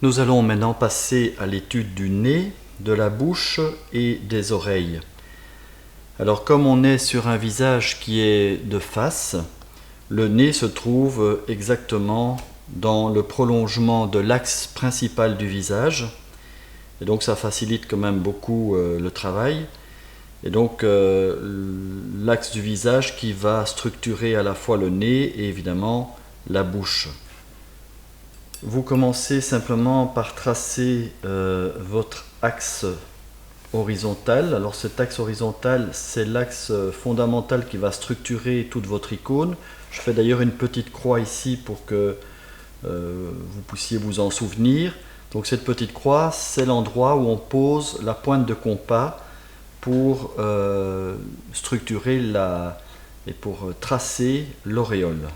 Nous allons maintenant passer à l'étude du nez, de la bouche et des oreilles. Alors comme on est sur un visage qui est de face, le nez se trouve exactement dans le prolongement de l'axe principal du visage. Et donc ça facilite quand même beaucoup le travail. Et donc l'axe du visage qui va structurer à la fois le nez et évidemment la bouche. Vous commencez simplement par tracer votre axe horizontal. Alors cet axe horizontal, c'est l'axe fondamental qui va structurer toute votre icône. Je fais d'ailleurs une petite croix ici pour que vous puissiez vous en souvenir. Donc cette petite croix, c'est l'endroit où on pose la pointe de compas pour structurer et pour tracer l'auréole.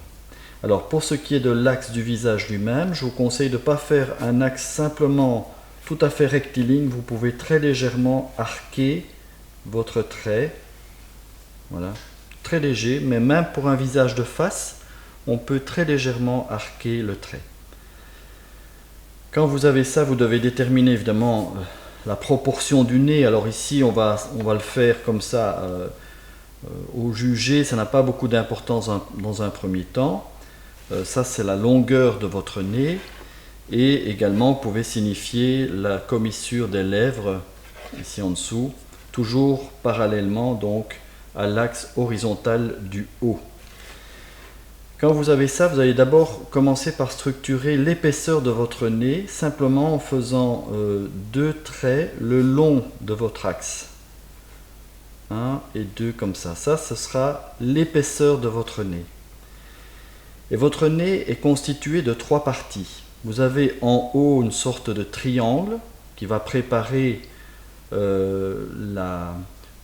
Alors pour ce qui est de l'axe du visage lui-même, je vous conseille de ne pas faire un axe simplement tout à fait rectiligne. Vous pouvez très légèrement arquer votre trait. Voilà, très léger, mais même pour un visage de face, on peut très légèrement arquer le trait. Quand vous avez ça, vous devez déterminer évidemment la proportion du nez. Alors ici, on va le faire comme ça au jugé. Ça n'a pas beaucoup d'importance dans un premier temps. Ça, c'est la longueur de votre nez. Et également, vous pouvez signifier la commissure des lèvres, ici en dessous, toujours parallèlement donc à l'axe horizontal du haut. Quand vous avez ça, vous allez d'abord commencer par structurer l'épaisseur de votre nez, simplement en faisant deux traits le long de votre axe. 1 et 2 comme ça. Ça, ce sera l'épaisseur de votre nez. Et votre nez est constitué de trois parties. Vous avez en haut une sorte de triangle qui va préparer le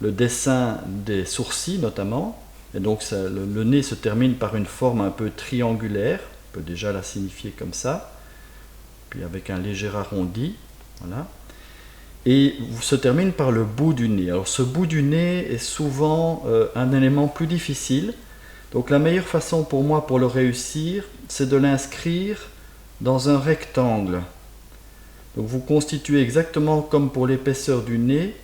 dessin des sourcils notamment. Et donc le nez se termine par une forme un peu triangulaire. On peut déjà la signifier comme ça. Puis avec un léger arrondi. Voilà. Et se termine par le bout du nez. Alors ce bout du nez est souvent un élément plus difficile. Donc la meilleure façon pour moi pour le réussir, c'est de l'inscrire dans un rectangle. Donc vous constituez exactement comme pour l'épaisseur du nez,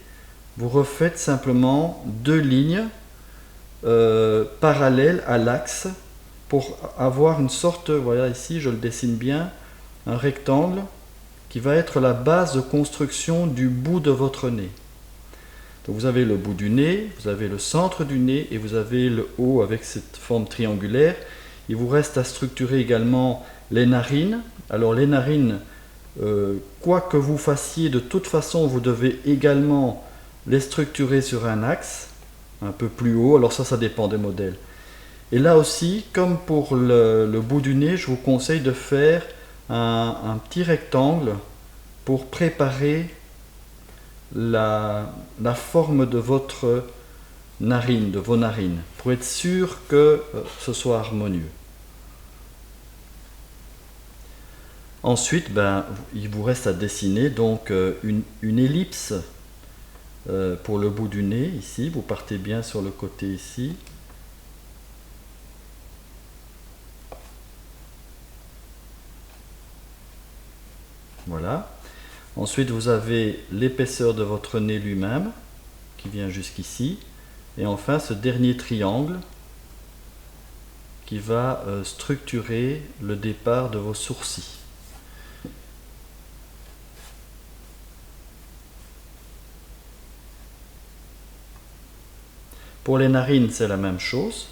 vous refaites simplement deux lignes parallèles à l'axe pour avoir une sorte, voilà ici je le dessine bien, un rectangle qui va être la base de construction du bout de votre nez. Donc vous avez le bout du nez, vous avez le centre du nez et vous avez le haut avec cette forme triangulaire. Il vous reste à structurer également les narines. Alors les narines, quoi que vous fassiez, de toute façon vous devez également les structurer sur un axe, un peu plus haut. Alors ça dépend des modèles. Et là aussi, comme pour le bout du nez, je vous conseille de faire un petit rectangle pour préparer la forme de votre narine, de vos narines, pour être sûr que ce soit harmonieux. Ensuite, il vous reste à dessiner donc une ellipse pour le bout du nez, ici. Vous partez bien sur le côté ici. Voilà. Ensuite, vous avez l'épaisseur de votre nez lui-même, qui vient jusqu'ici. Et enfin, ce dernier triangle qui va structurer le départ de vos sourcils. Pour les narines, c'est la même chose.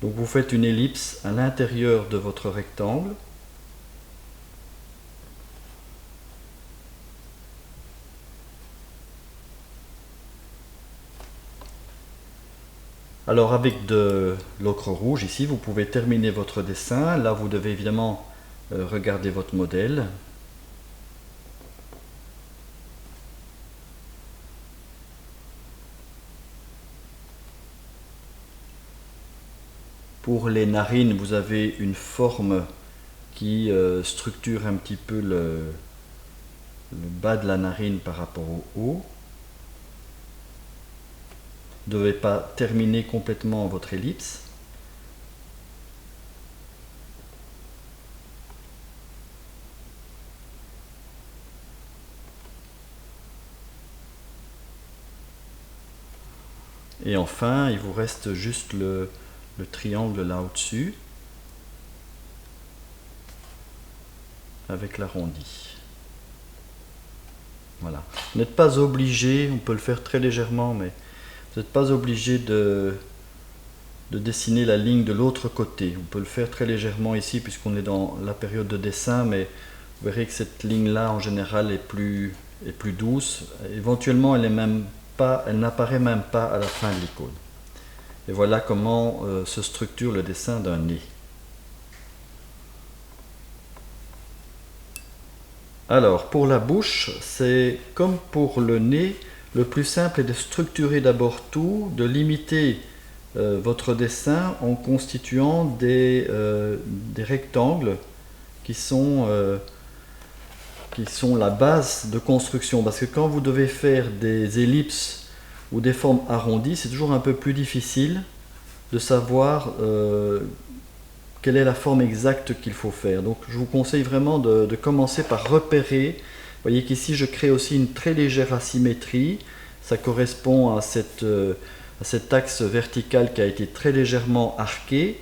Donc vous faites une ellipse à l'intérieur de votre rectangle. Alors avec de l'ocre rouge ici, vous pouvez terminer votre dessin. Là, vous devez évidemment regarder votre modèle. Pour les narines, vous avez une forme qui structure un petit peu le bas de la narine par rapport au haut. Vous ne devez pas terminer complètement votre ellipse. Et enfin, il vous reste juste le triangle là au-dessus, avec l'arrondi. Voilà. Vous n'êtes pas obligé, on peut le faire très légèrement, mais vous n'êtes pas obligé de dessiner la ligne de l'autre côté. On peut le faire très légèrement ici, puisqu'on est dans la période de dessin, mais vous verrez que cette ligne-là, en général, est plus douce. Éventuellement, elle n'apparaît même pas à la fin de l'icône. Et voilà comment se structure le dessin d'un nez. Alors, pour la bouche, c'est comme pour le nez, le plus simple est de structurer d'abord tout, de limiter votre dessin en constituant des rectangles qui sont la base de construction. Parce que quand vous devez faire des ellipses ou des formes arrondies, c'est toujours un peu plus difficile de savoir quelle est la forme exacte qu'il faut faire. Donc je vous conseille vraiment de commencer par repérer. Vous voyez qu'ici je crée aussi une très légère asymétrie. Ça correspond à cet axe vertical qui a été très légèrement arqué,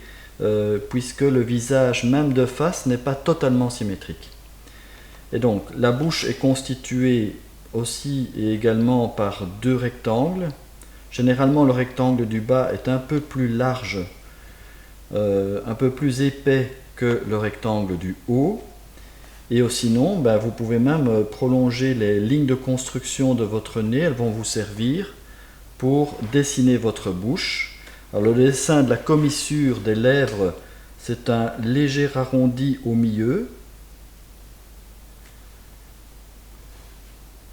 puisque le visage même de face n'est pas totalement symétrique. Et donc la bouche est constituée aussi et également par deux rectangles. Généralement le rectangle du bas est un peu plus large, un peu plus épais que le rectangle du haut. Et sinon, vous pouvez même prolonger les lignes de construction de votre nez. Elles vont vous servir pour dessiner votre bouche. Alors, le dessin de la commissure des lèvres, c'est un léger arrondi au milieu.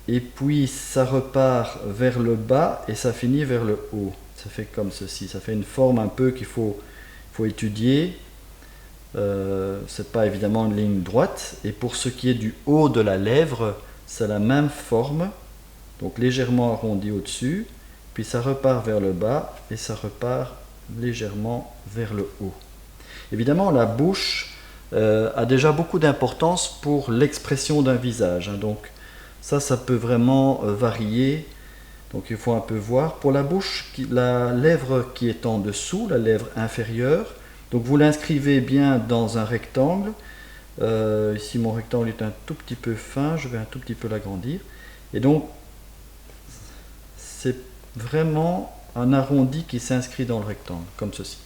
Et puis ça repart vers le bas et ça finit vers le haut. Ça fait comme ceci. Ça fait une forme un peu qu'il faut étudier. C'est pas évidemment une ligne droite. Et pour ce qui est du haut de la lèvre, c'est la même forme, donc légèrement arrondi au-dessus, puis ça repart vers le bas et ça repart légèrement vers le haut. Évidemment, la bouche a déjà beaucoup d'importance pour l'expression d'un visage, hein, donc ça peut vraiment varier. Donc il faut un peu voir. Pour la bouche, la lèvre qui est en dessous, la lèvre inférieure, donc vous l'inscrivez bien dans un rectangle. Ici mon rectangle est un tout petit peu fin, je vais un tout petit peu l'agrandir. Et donc c'est vraiment un arrondi qui s'inscrit dans le rectangle, comme ceci.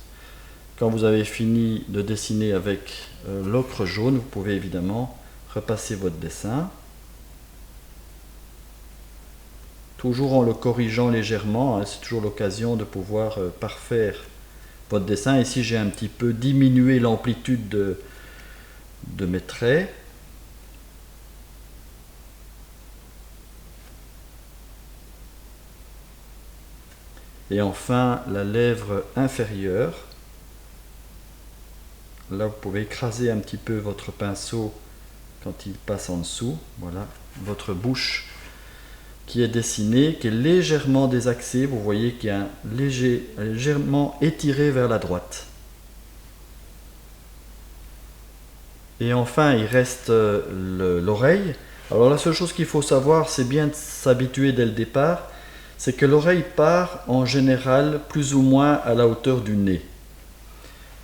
Quand vous avez fini de dessiner avec l'ocre jaune, vous pouvez évidemment repasser votre dessin. Toujours en le corrigeant légèrement, hein, c'est toujours l'occasion de pouvoir parfaire votre dessin. Ici j'ai un petit peu diminué l'amplitude de mes traits. Et enfin la lèvre inférieure. Là vous pouvez écraser un petit peu votre pinceau quand il passe en dessous. Voilà, votre bouche qui est dessinée, qui est légèrement désaxée. Vous voyez qu'il y a légèrement étiré vers la droite. Et enfin, il reste l'oreille. Alors la seule chose qu'il faut savoir, c'est bien de s'habituer dès le départ, c'est que l'oreille part en général plus ou moins à la hauteur du nez.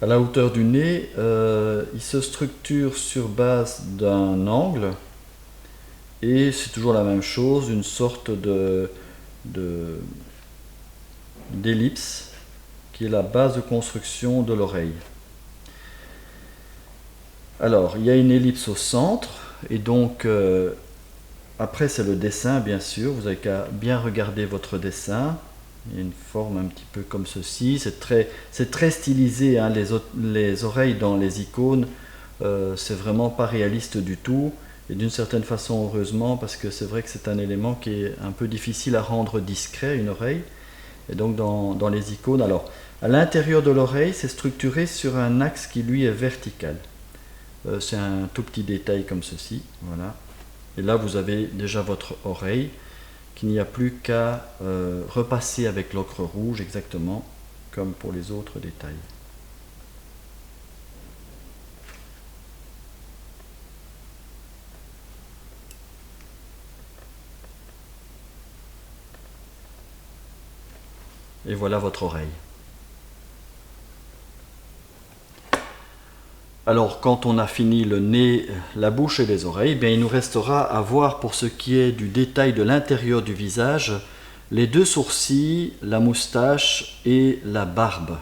À la hauteur du nez, il se structure sur base d'un angle. Et c'est toujours la même chose, une sorte d'ellipse qui est la base de construction de l'oreille. Alors, il y a une ellipse au centre, et donc après c'est le dessin bien sûr, vous avez qu'à bien regarder votre dessin. Il y a une forme un petit peu comme ceci, c'est très stylisé, hein, les oreilles dans les icônes, c'est vraiment pas réaliste du tout. Et d'une certaine façon, heureusement, parce que c'est vrai que c'est un élément qui est un peu difficile à rendre discret, une oreille. Et donc dans les icônes, alors à l'intérieur de l'oreille, c'est structuré sur un axe qui lui est vertical. C'est un tout petit détail comme ceci, voilà. Et là vous avez déjà votre oreille, qu'il n'y a plus qu'à repasser avec l'ocre rouge exactement comme pour les autres détails. Et voilà votre oreille. Alors quand on a fini le nez, la bouche et les oreilles, bien, il nous restera à voir pour ce qui est du détail de l'intérieur du visage, les deux sourcils, la moustache et la barbe.